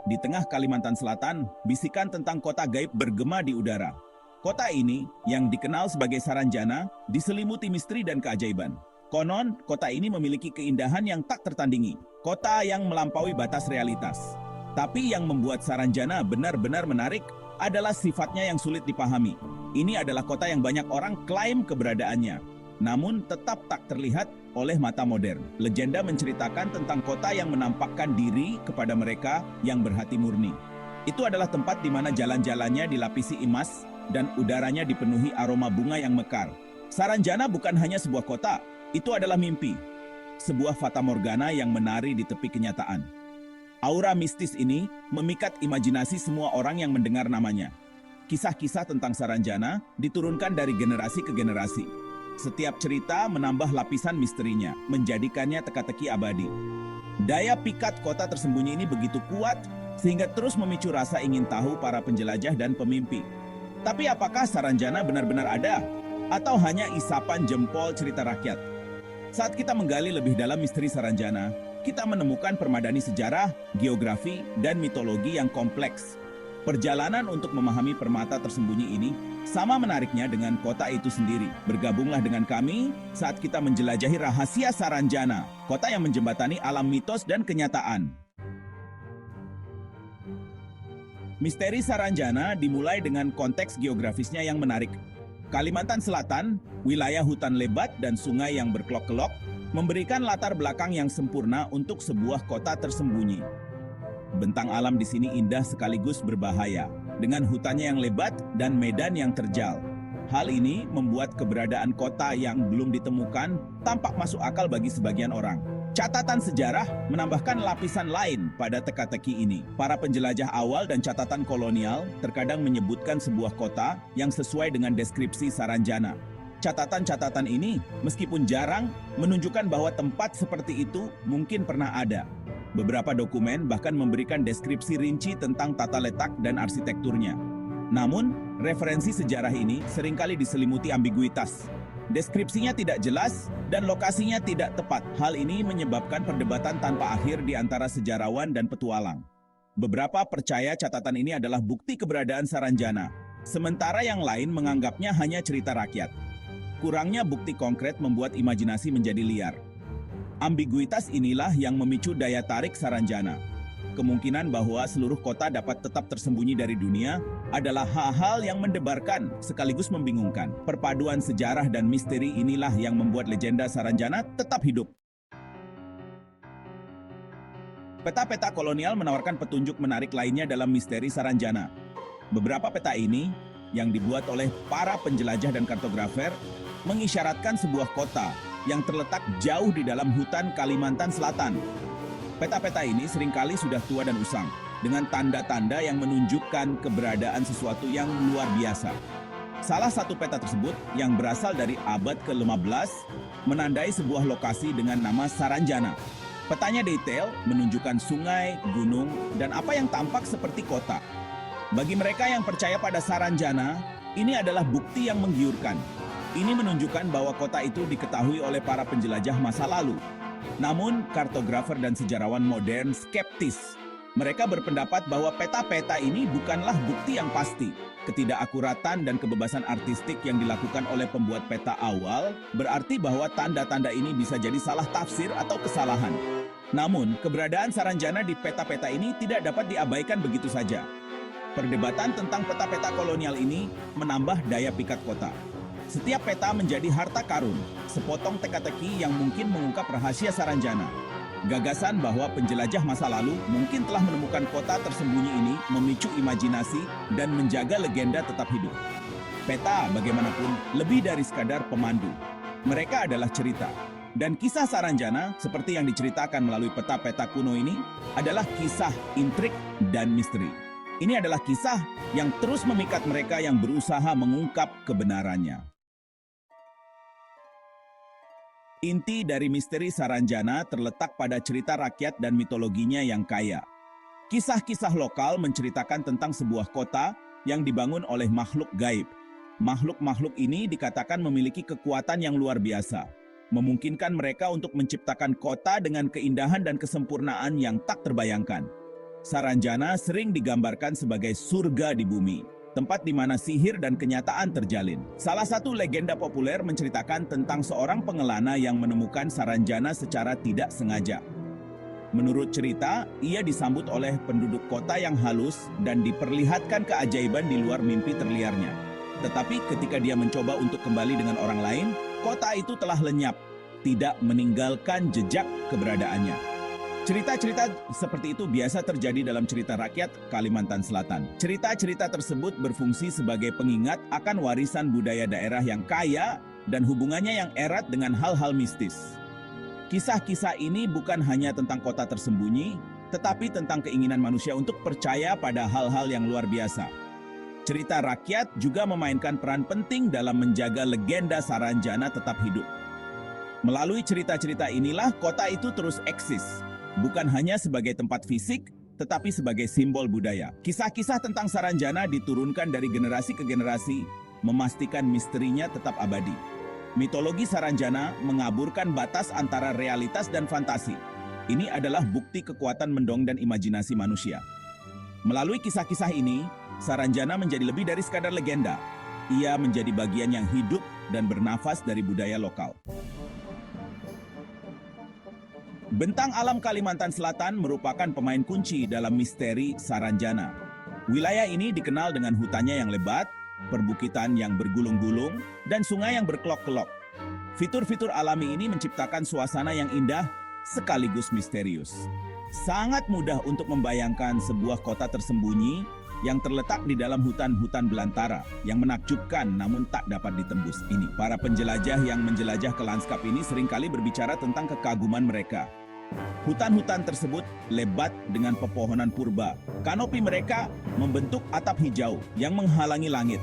Di tengah Kalimantan Selatan, bisikan tentang kota gaib bergema di udara. Kota ini, yang dikenal sebagai Saranjana, diselimuti misteri dan keajaiban. Konon, kota ini memiliki keindahan yang tak tertandingi. Kota yang melampaui batas realitas. Tapi yang membuat Saranjana benar-benar menarik adalah sifatnya yang sulit dipahami. Ini adalah kota yang banyak orang klaim keberadaannya, namun tetap tak terlihat oleh mata modern. Legenda menceritakan tentang kota yang menampakkan diri kepada mereka yang berhati murni. Itu adalah tempat di mana jalan-jalannya dilapisi emas dan udaranya dipenuhi aroma bunga yang mekar. Saranjana bukan hanya sebuah kota, itu adalah mimpi. Sebuah fatamorgana yang menari di tepi kenyataan. Aura mistis ini memikat imajinasi semua orang yang mendengar namanya. Kisah-kisah tentang Saranjana diturunkan dari generasi ke generasi. Setiap cerita menambah lapisan misterinya, menjadikannya teka-teki abadi. Daya pikat kota tersembunyi ini begitu kuat, sehingga terus memicu rasa ingin tahu para penjelajah dan pemimpi. Tapi apakah Saranjana benar-benar ada? Atau hanya isapan jempol cerita rakyat? Saat kita menggali lebih dalam misteri Saranjana, kita menemukan permadani sejarah, geografi, dan mitologi yang kompleks. Perjalanan untuk memahami permata tersembunyi ini sama menariknya dengan kota itu sendiri. Bergabunglah dengan kami saat kita menjelajahi rahasia Saranjana, kota yang menjembatani alam mitos dan kenyataan. Misteri Saranjana dimulai dengan konteks geografisnya yang menarik. Kalimantan Selatan, wilayah hutan lebat dan sungai yang berkelok-kelok, memberikan latar belakang yang sempurna untuk sebuah kota tersembunyi. Bentang alam di sini indah sekaligus berbahaya, dengan hutannya yang lebat dan medan yang terjal. Hal ini membuat keberadaan kota yang belum ditemukan tampak masuk akal bagi sebagian orang. Catatan sejarah menambahkan lapisan lain pada teka-teki ini. Para penjelajah awal dan catatan kolonial terkadang menyebutkan sebuah kota yang sesuai dengan deskripsi Saranjana. Catatan-catatan ini, meskipun jarang, menunjukkan bahwa tempat seperti itu mungkin pernah ada. Beberapa dokumen bahkan memberikan deskripsi rinci tentang tata letak dan arsitekturnya. Namun, referensi sejarah ini seringkali diselimuti ambiguitas. Deskripsinya tidak jelas dan lokasinya tidak tepat. Hal ini menyebabkan perdebatan tanpa akhir di antara sejarawan dan petualang. Beberapa percaya catatan ini adalah bukti keberadaan Saranjana, sementara yang lain menganggapnya hanya cerita rakyat. Kurangnya bukti konkret membuat imajinasi menjadi liar. Ambiguitas inilah yang memicu daya tarik Saranjana. Kemungkinan bahwa seluruh kota dapat tetap tersembunyi dari dunia adalah hal-hal yang mendebarkan sekaligus membingungkan. Perpaduan sejarah dan misteri inilah yang membuat legenda Saranjana tetap hidup. Peta-peta kolonial menawarkan petunjuk menarik lainnya dalam misteri Saranjana. Beberapa peta ini, yang dibuat oleh para penjelajah dan kartografer, mengisyaratkan sebuah kota yang terletak jauh di dalam hutan Kalimantan Selatan. Peta-peta ini seringkali sudah tua dan usang, dengan tanda-tanda yang menunjukkan keberadaan sesuatu yang luar biasa. Salah satu peta tersebut, yang berasal dari abad ke-15, menandai sebuah lokasi dengan nama Saranjana. Petanya detail, menunjukkan sungai, gunung, dan apa yang tampak seperti kota. Bagi mereka yang percaya pada Saranjana, ini adalah bukti yang menggiurkan. Ini menunjukkan bahwa kota itu diketahui oleh para penjelajah masa lalu. Namun, kartografer dan sejarawan modern skeptis. Mereka berpendapat bahwa peta-peta ini bukanlah bukti yang pasti. Ketidakakuratan dan kebebasan artistik yang dilakukan oleh pembuat peta awal berarti bahwa tanda-tanda ini bisa jadi salah tafsir atau kesalahan. Namun, keberadaan Saranjana di peta-peta ini tidak dapat diabaikan begitu saja. Perdebatan tentang peta-peta kolonial ini menambah daya pikat kota. Setiap peta menjadi harta karun, sepotong teka-teki yang mungkin mengungkap rahasia Saranjana. Gagasan bahwa penjelajah masa lalu mungkin telah menemukan kota tersembunyi ini memicu imajinasi dan menjaga legenda tetap hidup. Peta, bagaimanapun, lebih dari sekadar pemandu. Mereka adalah cerita. Dan kisah Saranjana, seperti yang diceritakan melalui peta-peta kuno ini, adalah kisah intrik dan misteri. Ini adalah kisah yang terus memikat mereka yang berusaha mengungkap kebenarannya. Inti dari misteri Saranjana terletak pada cerita rakyat dan mitologinya yang kaya. Kisah-kisah lokal menceritakan tentang sebuah kota yang dibangun oleh makhluk gaib. Makhluk-makhluk ini dikatakan memiliki kekuatan yang luar biasa, memungkinkan mereka untuk menciptakan kota dengan keindahan dan kesempurnaan yang tak terbayangkan. Saranjana sering digambarkan sebagai surga di bumi, tempat di mana sihir dan kenyataan terjalin. Salah satu legenda populer menceritakan tentang seorang pengelana yang menemukan Saranjana secara tidak sengaja. Menurut cerita, ia disambut oleh penduduk kota yang halus dan diperlihatkan keajaiban di luar mimpi terliarnya. Tetapi ketika dia mencoba untuk kembali dengan orang lain, kota itu telah lenyap, tidak meninggalkan jejak keberadaannya. Cerita-cerita seperti itu biasa terjadi dalam cerita rakyat Kalimantan Selatan. Cerita-cerita tersebut berfungsi sebagai pengingat akan warisan budaya daerah yang kaya dan hubungannya yang erat dengan hal-hal mistis. Kisah-kisah ini bukan hanya tentang kota tersembunyi, tetapi tentang keinginan manusia untuk percaya pada hal-hal yang luar biasa. Cerita rakyat juga memainkan peran penting dalam menjaga legenda Saranjana tetap hidup. Melalui cerita-cerita inilah kota itu terus eksis, bukan hanya sebagai tempat fisik, tetapi sebagai simbol budaya. Kisah-kisah tentang Saranjana diturunkan dari generasi ke generasi, memastikan misterinya tetap abadi. Mitologi Saranjana mengaburkan batas antara realitas dan fantasi. Ini adalah bukti kekuatan mendong dan imajinasi manusia. Melalui kisah-kisah ini, Saranjana menjadi lebih dari sekadar legenda. Ia menjadi bagian yang hidup dan bernafas dari budaya lokal. Bentang alam Kalimantan Selatan merupakan pemain kunci dalam misteri Saranjana. Wilayah ini dikenal dengan hutannya yang lebat, perbukitan yang bergulung-gulung, dan sungai yang berkelok-kelok. Fitur-fitur alami ini menciptakan suasana yang indah sekaligus misterius. Sangat mudah untuk membayangkan sebuah kota tersembunyi yang terletak di dalam hutan-hutan belantara yang menakjubkan namun tak dapat ditembus ini. Para penjelajah yang menjelajah ke lanskap ini seringkali berbicara tentang kekaguman mereka. Hutan-hutan tersebut lebat dengan pepohonan purba. Kanopi mereka membentuk atap hijau yang menghalangi langit.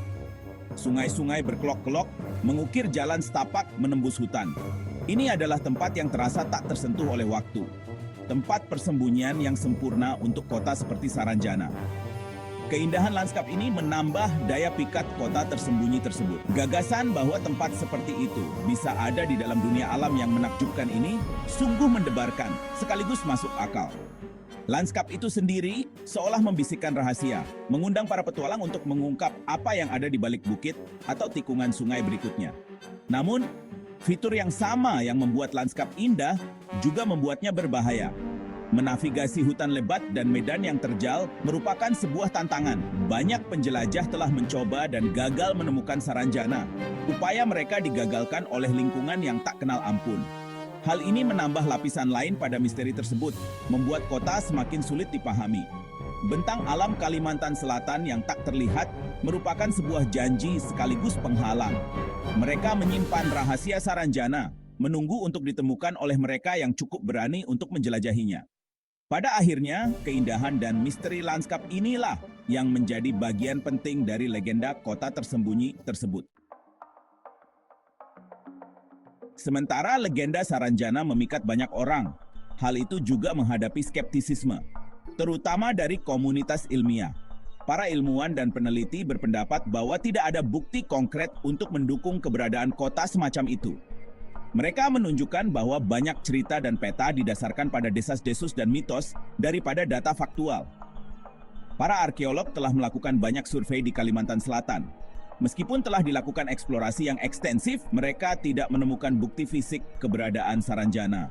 Sungai-sungai berkelok-kelok mengukir jalan setapak menembus hutan. Ini adalah tempat yang terasa tak tersentuh oleh waktu. Tempat persembunyian yang sempurna untuk kota seperti Saranjana. Keindahan lanskap ini menambah daya pikat kota tersembunyi tersebut. Gagasan bahwa tempat seperti itu bisa ada di dalam dunia alam yang menakjubkan ini sungguh mendebarkan, sekaligus masuk akal. Lanskap itu sendiri seolah membisikkan rahasia, mengundang para petualang untuk mengungkap apa yang ada di balik bukit atau tikungan sungai berikutnya. Namun, fitur yang sama yang membuat lanskap indah juga membuatnya berbahaya. Menavigasi hutan lebat dan medan yang terjal merupakan sebuah tantangan. Banyak penjelajah telah mencoba dan gagal menemukan Saranjana. Upaya mereka digagalkan oleh lingkungan yang tak kenal ampun. Hal ini menambah lapisan lain pada misteri tersebut, membuat kota semakin sulit dipahami. Bentang alam Kalimantan Selatan yang tak terlihat merupakan sebuah janji sekaligus penghalang. Mereka menyimpan rahasia Saranjana, menunggu untuk ditemukan oleh mereka yang cukup berani untuk menjelajahinya. Pada akhirnya, keindahan dan misteri lanskap inilah yang menjadi bagian penting dari legenda kota tersembunyi tersebut. Sementara legenda Saranjana memikat banyak orang, hal itu juga menghadapi skeptisisme, terutama dari komunitas ilmiah. Para ilmuwan dan peneliti berpendapat bahwa tidak ada bukti konkret untuk mendukung keberadaan kota semacam itu. Mereka menunjukkan bahwa banyak cerita dan peta didasarkan pada desas-desus dan mitos daripada data faktual. Para arkeolog telah melakukan banyak survei di Kalimantan Selatan. Meskipun telah dilakukan eksplorasi yang ekstensif, mereka tidak menemukan bukti fisik keberadaan Saranjana.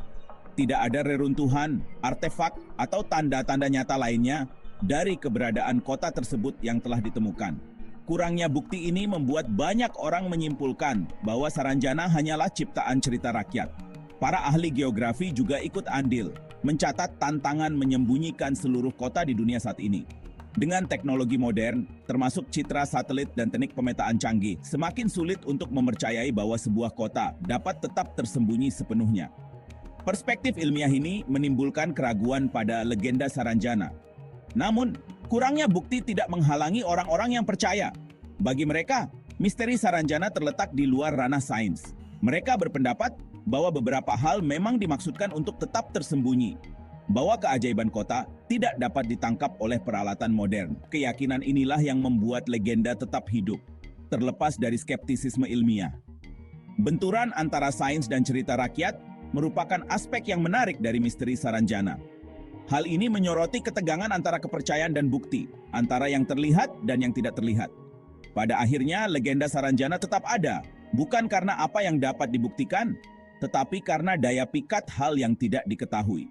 Tidak ada reruntuhan, artefak, atau tanda-tanda nyata lainnya dari keberadaan kota tersebut yang telah ditemukan. Kurangnya bukti ini membuat banyak orang menyimpulkan bahwa Saranjana hanyalah ciptaan cerita rakyat. Para ahli geografi juga ikut andil, mencatat tantangan menyembunyikan seluruh kota di dunia saat ini. Dengan teknologi modern, termasuk citra satelit dan teknik pemetaan canggih, semakin sulit untuk mempercayai bahwa sebuah kota dapat tetap tersembunyi sepenuhnya. Perspektif ilmiah ini menimbulkan keraguan pada legenda Saranjana. Namun, kurangnya bukti tidak menghalangi orang-orang yang percaya. Bagi mereka, misteri Saranjana terletak di luar ranah sains. Mereka berpendapat bahwa beberapa hal memang dimaksudkan untuk tetap tersembunyi. Bahwa keajaiban kota tidak dapat ditangkap oleh peralatan modern. Keyakinan inilah yang membuat legenda tetap hidup, terlepas dari skeptisisme ilmiah. Benturan antara sains dan cerita rakyat merupakan aspek yang menarik dari misteri Saranjana. Hal ini menyoroti ketegangan antara kepercayaan dan bukti, antara yang terlihat dan yang tidak terlihat. Pada akhirnya, legenda Saranjana tetap ada, bukan karena apa yang dapat dibuktikan, tetapi karena daya pikat hal yang tidak diketahui.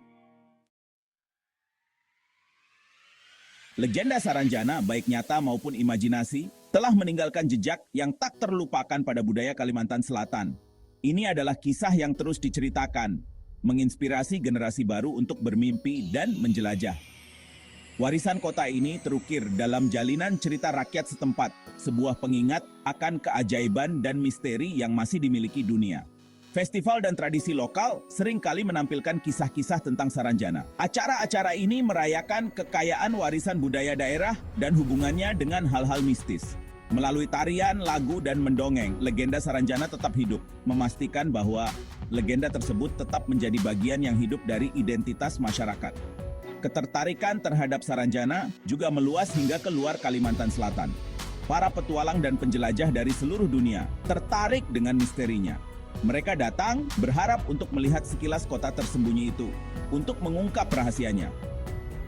Legenda Saranjana, baik nyata maupun imajinasi, telah meninggalkan jejak yang tak terlupakan pada budaya Kalimantan Selatan. Ini adalah kisah yang terus diceritakan, menginspirasi generasi baru untuk bermimpi dan menjelajah. Warisan kota ini terukir dalam jalinan cerita rakyat setempat, sebuah pengingat akan keajaiban dan misteri yang masih dimiliki dunia. Festival dan tradisi lokal seringkali menampilkan kisah-kisah tentang Saranjana. Acara-acara ini merayakan kekayaan warisan budaya daerah dan hubungannya dengan hal-hal mistis. Melalui tarian, lagu, dan mendongeng, legenda Saranjana tetap hidup, memastikan bahwa legenda tersebut tetap menjadi bagian yang hidup dari identitas masyarakat. Ketertarikan terhadap Saranjana juga meluas hingga ke luar Kalimantan Selatan. Para petualang dan penjelajah dari seluruh dunia tertarik dengan misterinya. Mereka datang berharap untuk melihat sekilas kota tersembunyi itu, untuk mengungkap rahasianya.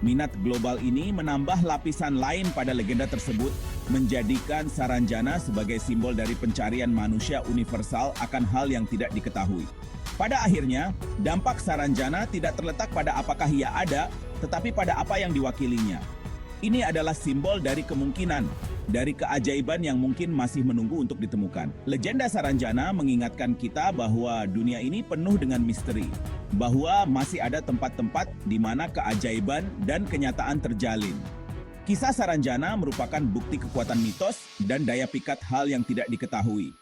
Minat global ini menambah lapisan lain pada legenda tersebut, menjadikan Saranjana sebagai simbol dari pencarian manusia universal akan hal yang tidak diketahui. Pada akhirnya, dampak Saranjana tidak terletak pada apakah ia ada, tetapi pada apa yang diwakilinya. Ini adalah simbol dari kemungkinan, dari keajaiban yang mungkin masih menunggu untuk ditemukan. Legenda Saranjana mengingatkan kita bahwa dunia ini penuh dengan misteri, bahwa masih ada tempat-tempat di mana keajaiban dan kenyataan terjalin. Kisah Saranjana merupakan bukti kekuatan mitos dan daya pikat hal yang tidak diketahui.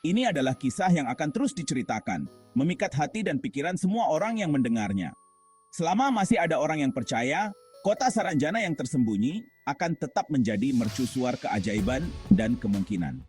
Ini adalah kisah yang akan terus diceritakan, memikat hati dan pikiran semua orang yang mendengarnya. Selama masih ada orang yang percaya, kota Saranjana yang tersembunyi akan tetap menjadi mercusuar keajaiban dan kemungkinan.